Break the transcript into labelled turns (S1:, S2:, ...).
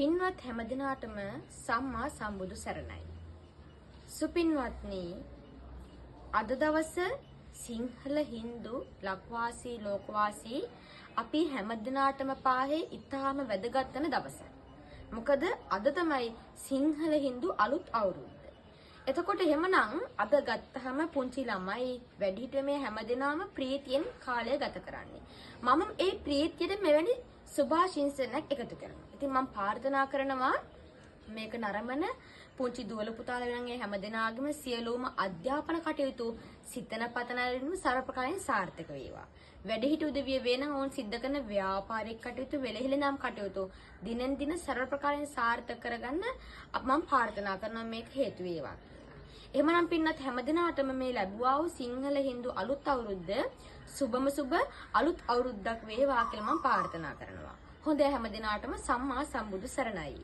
S1: පින්වත් හැමදිනාටම සම්මා සම්බුදු සරණයි. සුපින්වත්නි, අද දවස සිංහල හින්දු ලක්වාසී ලෝකවාසී අපි හැමදිනාටම පාහේ ඉතාම වැදගත් වෙන දවසක්. මොකද අද තමයි සිංහල හින්දු අලුත් අවුරුද්ද. එතකොට එහෙමනම් අද ගත්තහම පුංචි ළමයි වැඩිහිටියෝ මේ හැමදෙනාම ප්‍රීතියෙන් කාලය ගත කරන්නේ. මම ඒ ප්‍රීතියට මෙවැනි සුභාශිංසනයක් එකතු කරනවා. ඉතින් මම ප්‍රාර්ථනා කරනවා මේක නරඹන පුංචි දුවල පුතාලා වෙනගේ හැමදෙනාගේම සියලුම අධ්‍යාපන කටයුතු සිතන පතන සර්වප්‍රකාරයෙන් සාර්ථක වේවා. වැඩිහිටි උදවිය වෙන ඕන් සිද්ධ කරන ව්‍යාපාරික කටයුතු වෙලෙහිලනම් කටයුතු දිනෙන් දින සර්වප්‍රකාරයෙන් සාර්ථක කරගන්න මම ප්‍රාර්ථනා කරනවා මේක හේතු වේවා. එහෙමනම් පින්නත් හැමදිනාටම මේ ලැබුවා වූ සිංහල හින්දු අලුත් අවුරුද්ද සුබම සුබ අලුත් අවුරුද්දක් වේවා කියලා මම ප්‍රාර්ථනා කරනවා. හොඳයි හැමදිනාටම සම්මා සම්බුදු සරණයි.